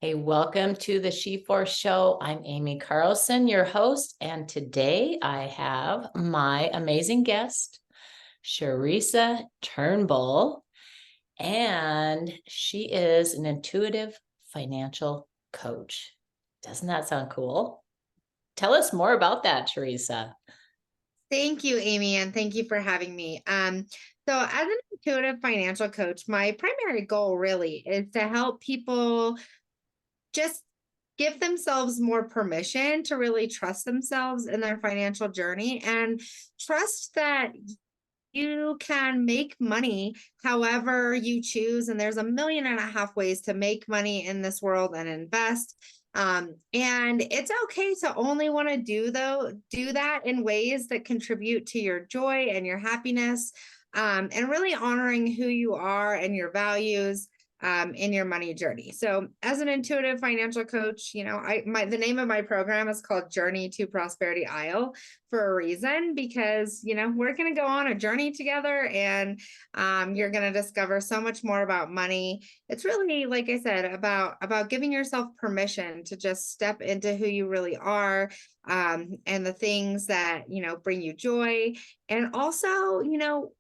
Hey, welcome to the She Force Show. I'm Amy Carlson, your host, and today I have my amazing guest, Charissa Turnbull, and she is an intuitive financial coach. Doesn't that sound cool? Tell us more about that, Charissa. Thank you, Amy, and thank you for having me. So as an intuitive financial coach, my primary goal really is to help people just give themselves more permission to really trust themselves in their financial journey and trust that you can make money however you choose. And there's a million and a half ways to make money in this world and invest. And it's okay to only want to do that in ways that contribute to your joy and your happiness, and really honoring who you are and your values in your money journey. So, as an intuitive financial coach, the name of my program is called Journey to Prosperity Isle for a reason, because we're going to go on a journey together, and you're going to discover so much more about money. It's really, like I said, about giving yourself permission to just step into who you really are, and the things that bring you joy, and also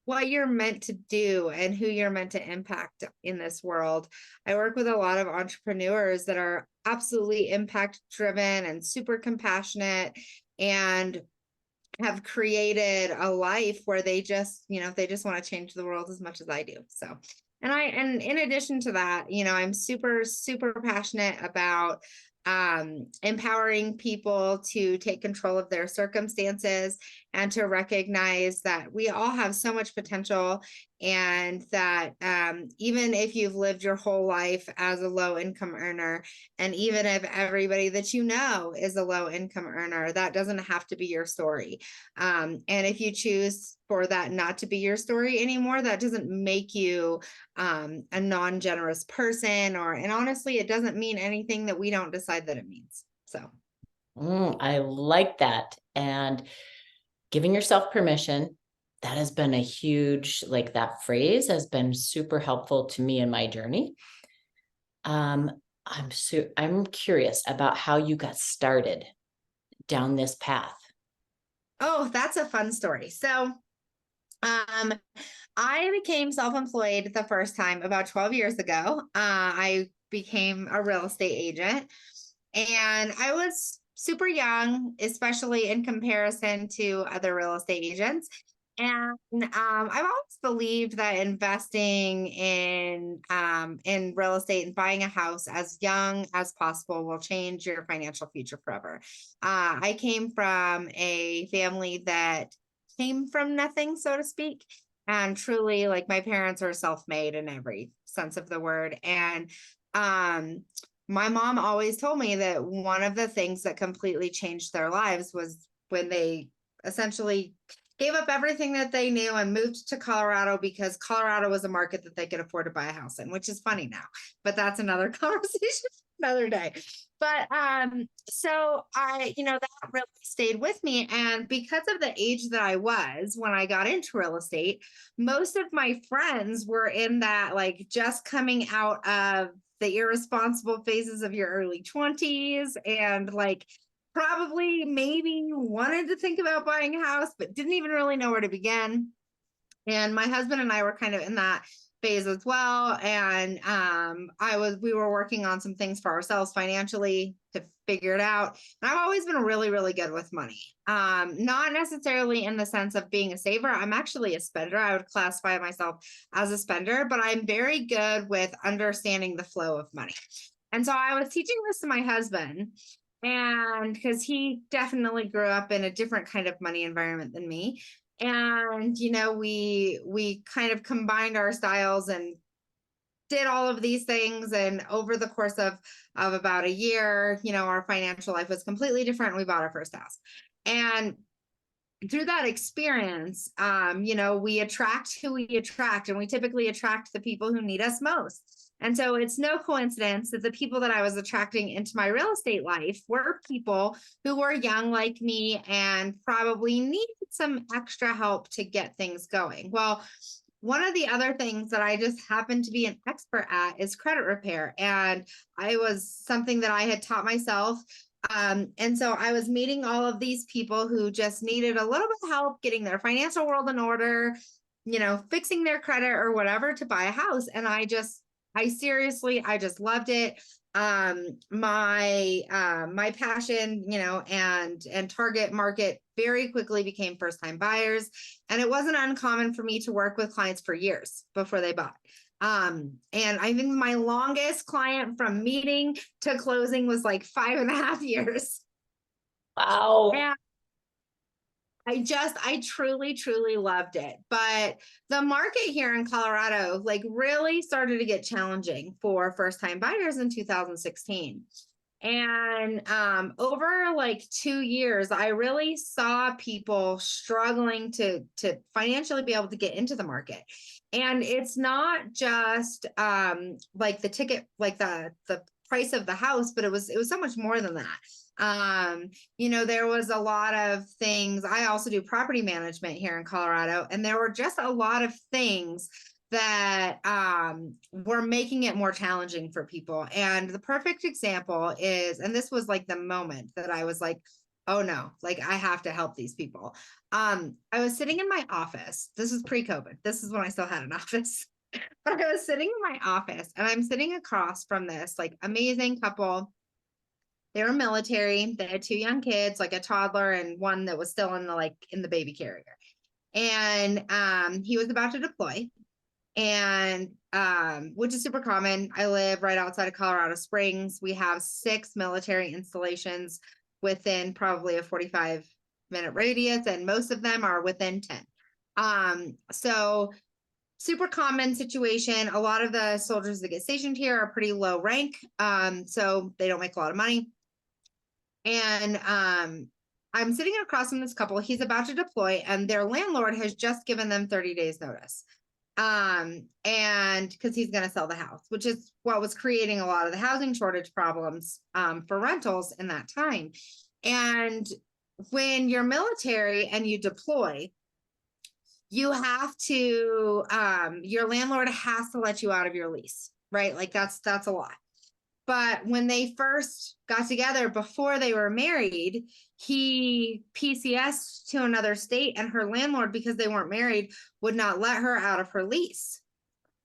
what you're meant to do and who you're meant to impact in this world. I work with a lot of entrepreneurs that are absolutely impact driven and super compassionate, and have created a life where they just want to change the world as much as I do. So, and in addition to that, I'm super, super passionate about empowering people to take control of their circumstances and to recognize that we all have so much potential, and that even if you've lived your whole life as a low income earner, and even if everybody that you know is a low income earner, that doesn't have to be your story. And if you choose for that not to be your story anymore, that doesn't make you a non-generous person, and honestly, it doesn't mean anything that we don't decide that it means. So, I like that. And giving yourself permission, that has been a huge, like that phrase has been super helpful to me in my journey. Um, I'm curious about how you got started down this path. oh, that's a fun story. So, um, I became self-employed the first time about 12 years ago. I became a real estate agent, and I was super young, especially in comparison to other real estate agents. And I've always believed that investing in real estate and buying a house as young as possible will change your financial future forever. I came from a family that came from nothing, so to speak. And truly, like, my parents are self-made in every sense of the word. And my mom always told me that one of the things that completely changed their lives was when they essentially gave up everything that they knew and moved to Colorado, because Colorado was a market that they could afford to buy a house in, which is funny now, but that's another conversation another day. But so that really stayed with me. And because of the age that I was when I got into real estate, most of my friends were in that, like, just coming out of the irresponsible phases of your early 20s, and like probably maybe wanted to think about buying a house, but didn't even really know where to begin. And my husband and I were kind of in that phase as well. And we were working on some things for ourselves financially to figure it out. And I've always been really, really good with money. Not necessarily in the sense of being a saver. I'm actually a spender. I would classify myself as a spender, but I'm very good with understanding the flow of money. And so I was teaching this to my husband, and because he definitely grew up in a different kind of money environment than me. And we kind of combined our styles and did all of these things, and over the course of about a year, our financial life was completely different. We bought our first house, and through that experience, we attract who we attract, and we typically attract the people who need us most. And so it's no coincidence that the people that I was attracting into my real estate life were people who were young like me and probably needed some extra help to get things going. Well, one of the other things that I just happen to be an expert at is credit repair. And I was something that I had taught myself. And so I was meeting all of these people who just needed a little bit of help getting their financial world in order, fixing their credit or whatever to buy a house. And I just loved it. My passion, and target market very quickly became first time buyers. And it wasn't uncommon for me to work with clients for years before they bought. And I think my longest client from meeting to closing was like 5.5 years. Wow. And I truly, truly loved it. But the market here in Colorado, like, really started to get challenging for first time buyers in 2016. And over like 2 years, I really saw people struggling to financially be able to get into the market. And it's not just like the ticket, like the price of the house, but it was so much more than that. There was a lot of things. I also do property management here in Colorado, and there were just a lot of things that were making it more challenging for people. And the perfect example is, and this was like the moment that I was like, oh no, like, I have to help these people. I was sitting in my office. This was pre-COVID. This is when I still had an office. But I was sitting in my office, and I'm sitting across from this like amazing couple. They were military. They had 2 young kids, like a toddler and one that was still in the baby carrier. And he was about to deploy. And which is super common. I live right outside of Colorado Springs. We have 6 military installations within probably a 45-minute radius, and most of them are within 10. So super common situation. A lot of the soldiers that get stationed here are pretty low rank, so they don't make a lot of money. And I'm sitting across from this couple. He's about to deploy, and their landlord has just given them 30 days notice. And because he's going to sell the house, which is what was creating a lot of the housing shortage problems for rentals in that time. And when you're military and you deploy, you have to, your landlord has to let you out of your lease, right? Like, that's a lot. But when they first got together before they were married, he PCS to another state, and her landlord, because they weren't married, would not let her out of her lease.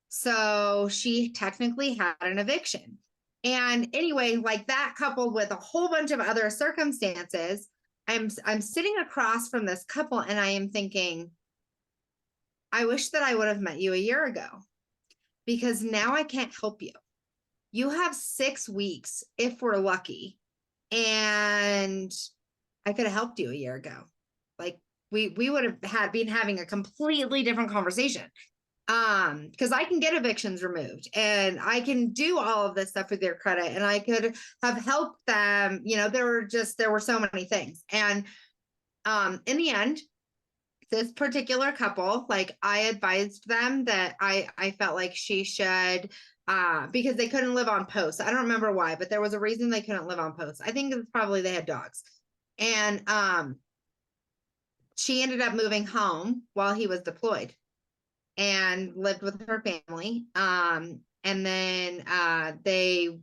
So she technically had an eviction. And anyway, like, that coupled with a whole bunch of other circumstances, I'm sitting across from this couple, and I am thinking, I wish that I would have met you a year ago, because now I can't help you. You have 6 weeks if we're lucky. And I could have helped you a year ago. Like, we would have been having a completely different conversation. Because I can get evictions removed, and I can do all of this stuff with their credit, and I could have helped them. There were so many things. And in the end, this particular couple, like, I advised them that I felt like she should, because they couldn't live on posts. I don't remember why, but there was a reason they couldn't live on posts. I think it's probably they had dogs. And she ended up moving home while he was deployed and lived with her family. And then they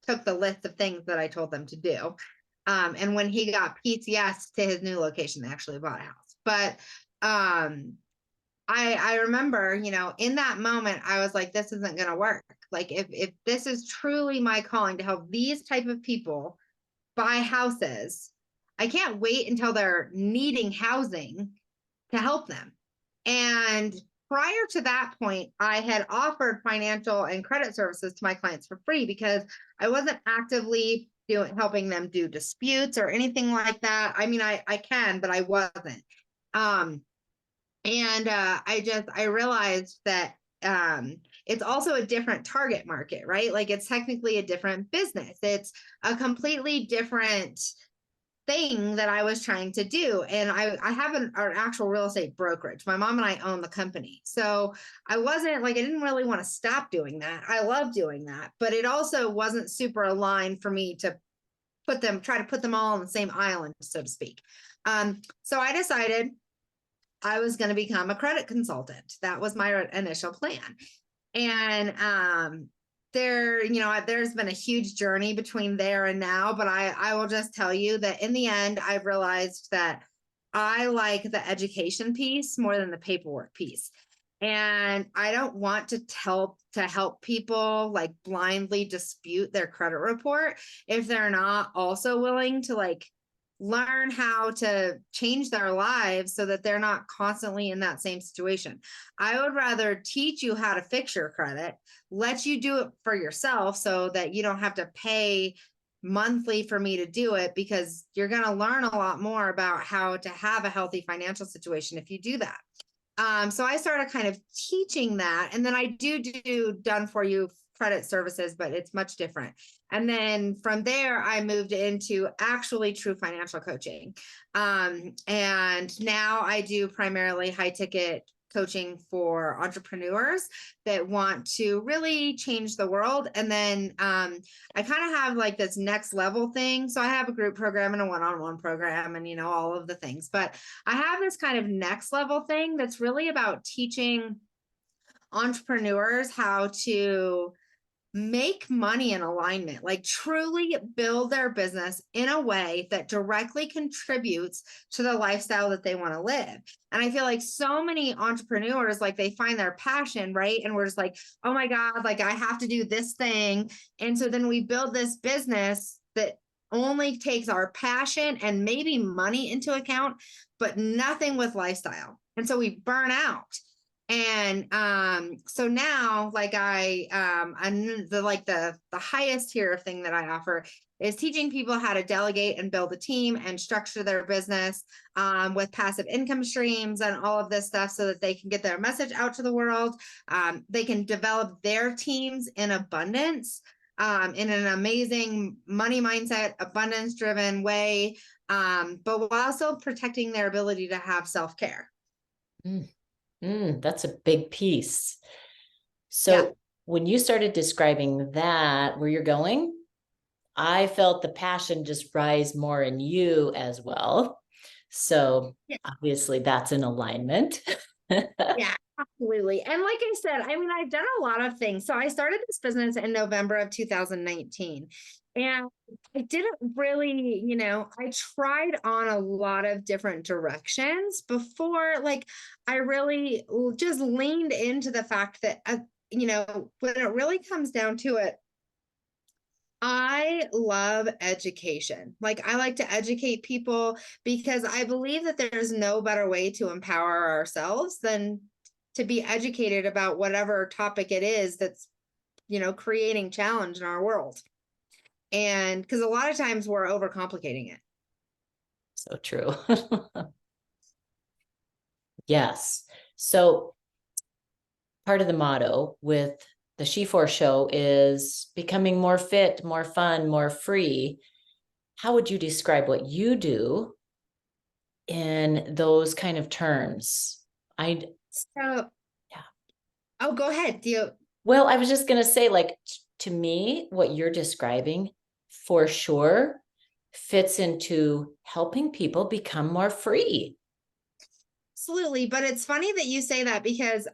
took the list of things that I told them to do. And when he got PCS to his new location, they actually bought a house. But I remember, in that moment, I was like, this isn't going to work. Like, if this is truly my calling to help these type of people buy houses, I can't wait until they're needing housing to help them. And prior to that point, I had offered financial and credit services to my clients for free, because I wasn't actively helping them do disputes or anything like that. I mean, I can, but I wasn't. I realized that it's also a different target market, right? Like, it's technically a different business. It's a completely different thing that I was trying to do. And I have an actual real estate brokerage. My mom and I own the company. So I didn't really want to stop doing that. I love doing that, but it also wasn't super aligned for me to try to put them all on the same island, so to speak. So I decided I was going to become a credit consultant. That was my initial plan. And there's been a huge journey between there and now, but I will just tell you that in the end, I've realized that I like the education piece more than the paperwork piece. And I don't want to help people like blindly dispute their credit report if they're not also willing to like learn how to change their lives so that they're not constantly in that same situation. I would rather teach you how to fix your credit, let you do it for yourself so that you don't have to pay monthly for me to do it, because you're going to learn a lot more about how to have a healthy financial situation if you do that. So I started kind of teaching that, and then I do done for you credit services, but it's much different. And then from there, I moved into actually true financial coaching. And now I do primarily high ticket coaching for entrepreneurs that want to really change the world. And then I kind of have like this next level thing. So I have a group program and a one-on-one program and, all of the things, but I have this kind of next level thing that's really about teaching entrepreneurs how to make money in alignment, like truly build their business in a way that directly contributes to the lifestyle that they want to live. And I feel like so many entrepreneurs, like they find their passion, right? And we're just like, oh my God, like I have to do this thing. And so then we build this business that only takes our passion and maybe money into account, but nothing with lifestyle. And so we burn out. And so now, like I'm the highest tier thing that I offer is teaching people how to delegate and build a team and structure their business with passive income streams and all of this stuff so that they can get their message out to the world. They can develop their teams in abundance, in an amazing money mindset, abundance driven way, but while still protecting their ability to have self-care. That's a big piece. So when you started describing that, where you're going, I felt the passion just rise more in you as well. So obviously that's in alignment. Yeah, absolutely. And like I said, I mean, I've done a lot of things. So I started this business in November of 2019. And I didn't really, I tried on a lot of different directions before, like, I really just leaned into the fact that, when it really comes down to it, I love education. Like, I like to educate people because I believe that there's no better way to empower ourselves than to be educated about whatever topic it is that's, creating challenge in our world. And because a lot of times we're overcomplicating it. So true. Yes. So part of the motto with the She4 show is becoming more fit, more fun, more free. How would you describe what you do in those kind of terms? So, oh, go ahead. Well, I was just going to say, like, to me, what you're describing for sure fits into helping people become more free. Absolutely. But it's funny that you say that because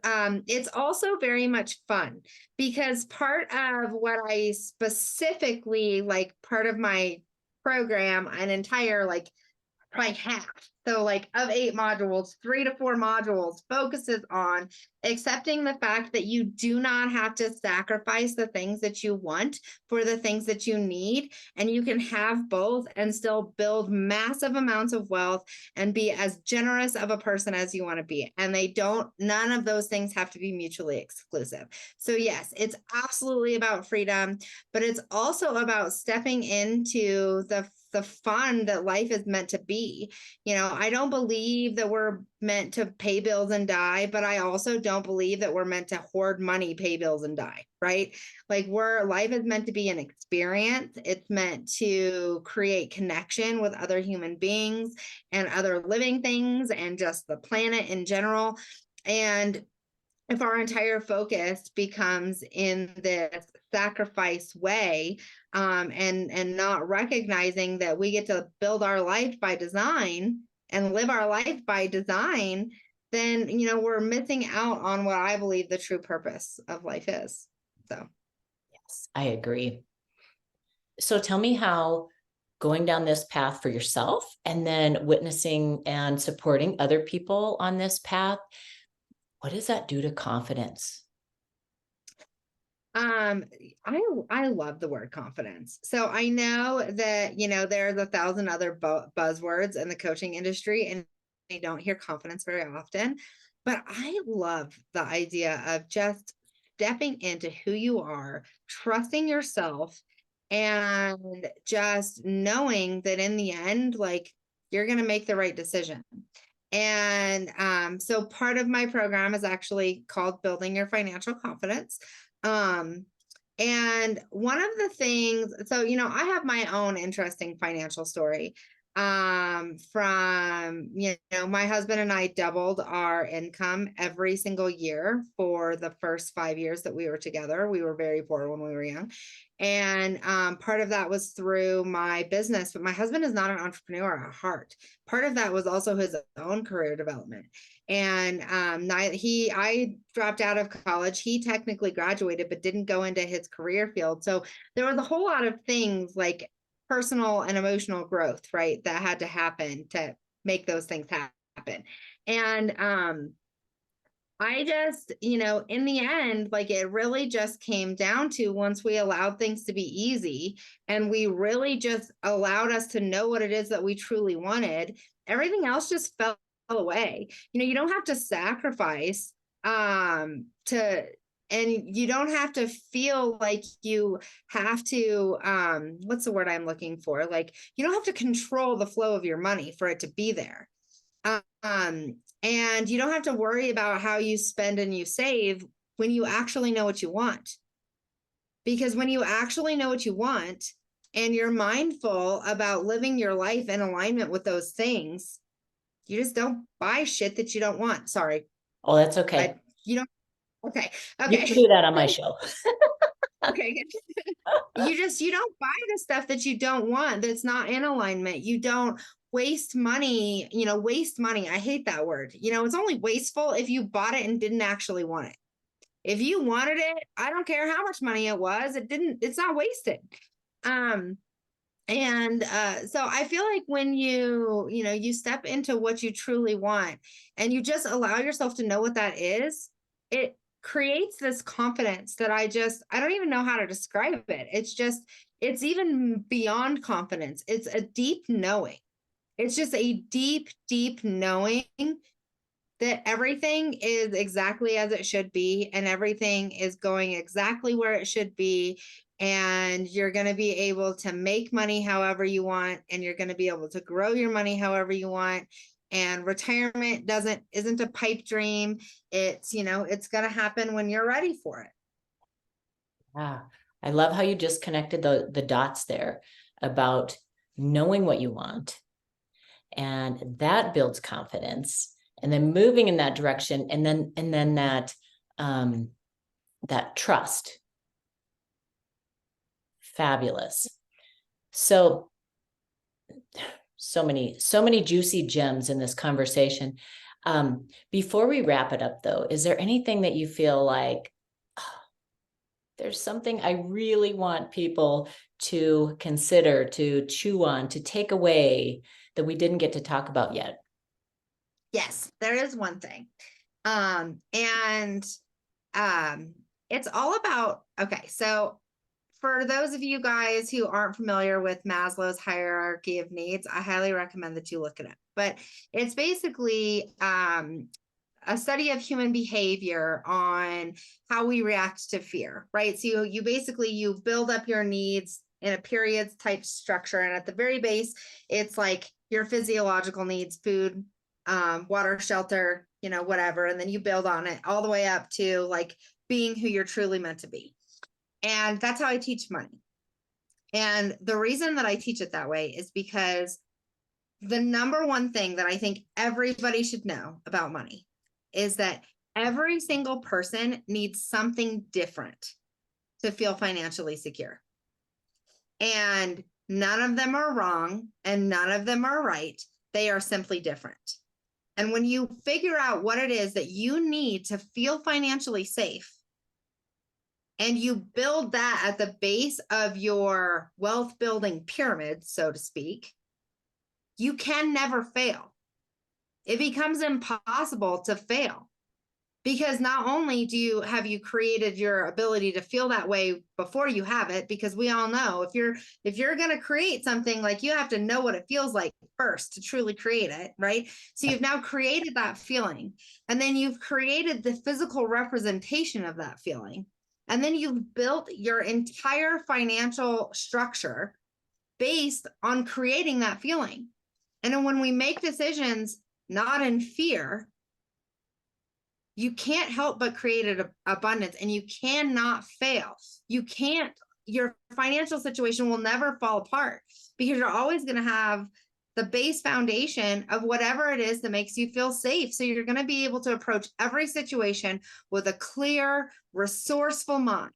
it's also very much fun, because part of what I specifically, like part of my program, an entire like half. So like of 8 modules, 3 to 4 modules focuses on accepting the fact that you do not have to sacrifice the things that you want for the things that you need. And you can have both and still build massive amounts of wealth and be as generous of a person as you want to be. And none of those things have to be mutually exclusive. So yes, it's absolutely about freedom, but it's also about stepping into the fun that life is meant to be. I don't believe that we're meant to pay bills and die, but I also don't believe that we're meant to hoard money, pay bills and die, right? Like life is meant to be an experience. It's meant to create connection with other human beings and other living things and just the planet in general. And if our entire focus becomes in this sacrifice way, and not recognizing that we get to build our life by design and live our life by design, then, we're missing out on what I believe the true purpose of life is. So, Yes, I agree. So tell me how going down this path for yourself and then witnessing and supporting other people on this path, what does that do to confidence? um, I love the word confidence. So I know that, there's 1,000 other buzzwords in the coaching industry, and I don't hear confidence very often, but I love the idea of just stepping into who you are, trusting yourself, and just knowing that in the end, like, you're going to make the right decision. And so part of my program is actually called Building Your Financial Confidence. Um, and one of the things, so, I have my own interesting financial story. From, my husband and I doubled our income every single year for the first 5 years that we were together. We were very poor when we were young. And part of that was through my business, but my husband is not an entrepreneur at heart. Part of that was also his own career development. And I dropped out of college. He technically graduated, but didn't go into his career field. So there was a whole lot of things like personal and emotional growth, right, that had to happen to make those things happen. And I just, in the end, like, it really just came down to, once we allowed things to be easy and we really just allowed us to know what it is that we truly wanted, everything else just fell away. You don't have to sacrifice to, and you don't have to feel like you have to, what's the word I'm looking for? Like, you don't have to control the flow of your money for it to be there. And you don't have to worry about how you spend and you save when you actually know what you want. Because when you actually know what you want and you're mindful about living your life in alignment with those things, you just don't buy shit that you don't want. Sorry. Oh, that's okay. You don't. Okay. You can Okay. do that on my show. Okay. You don't buy the stuff that you don't want, that's not in alignment. You don't waste money, waste money. I hate that word. It's only wasteful if you bought it and didn't actually want it. If you wanted it, I don't care how much money it was, it's not wasted. And so I feel like when you step into what you truly want and you just allow yourself to know what that is, it creates this confidence that I don't even know how to describe it. It's even beyond confidence. It's a deep knowing. It's just a deep, deep knowing that everything is exactly as it should be and everything is going exactly where it should be. And you're going to be able to make money however you want, and you're going to be able to grow your money however you want. And retirement isn't a pipe dream. It's going to happen when you're ready for it. Yeah. I love how you just connected the dots there about knowing what you want, and that builds confidence, and then moving in that direction, and then that trust. Fabulous. So many juicy gems in this conversation. Before we wrap it up though, is there anything that you feel like, oh, there's something I really want people to consider, to chew on, to take away that we didn't get to talk about yet? Yes, there is one thing. And it's all about, okay, so for those of you guys who aren't familiar with Maslow's hierarchy of needs, I highly recommend that you look it up. But it's basically a study of human behavior on how we react to fear, right? So you basically, you build up your needs in a periods type structure. And at the very base, it's like your physiological needs, food, water, shelter, whatever. And then you build on it all the way up to like being who you're truly meant to be. And that's how I teach money. And the reason that I teach it that way is because the number one thing that I think everybody should know about money is that every single person needs something different to feel financially secure. And none of them are wrong and none of them are right. They are simply different. And when you figure out what it is that you need to feel financially safe, and you build that at the base of your wealth building pyramid, so to speak, you can never fail. It becomes impossible to fail, because not only have you created your ability to feel that way before you have it, because we all know if you're going to create something, like, you have to know what it feels like first to truly create it, right? So you've now created that feeling, and then you've created the physical representation of that feeling. And then you've built your entire financial structure based on creating that feeling. And then when we make decisions not in fear, you can't help but create an abundance, and you cannot fail. Your financial situation will never fall apart, because you're always going to have the base foundation of whatever it is that makes you feel safe. So you're going to be able to approach every situation with a clear, resourceful mind.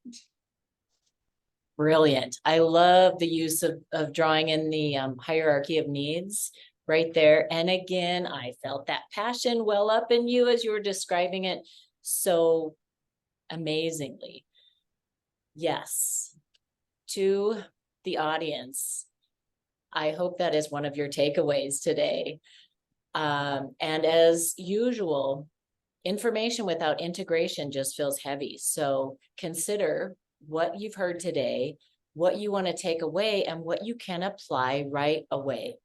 Brilliant. I love the use of drawing in the hierarchy of needs right there. And again, I felt that passion well up in you as you were describing it so amazingly. Yes. To the audience, I hope that is one of your takeaways today. And as usual, information without integration just feels heavy. So consider what you've heard today, what you want to take away, and what you can apply right away.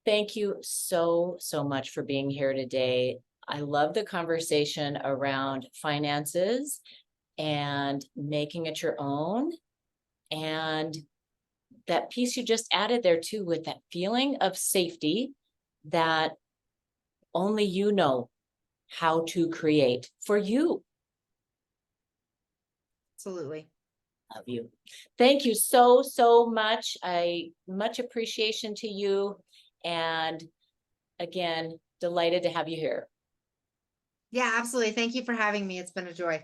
Thank you so much for being here today. I love the conversation around finances and making it your own. And that piece you just added there too, with that feeling of safety that only you know how to create for you. Absolutely. Love you. Thank you so much. Much appreciation to you. And again, delighted to have you here. Yeah, absolutely. Thank you for having me. It's been a joy.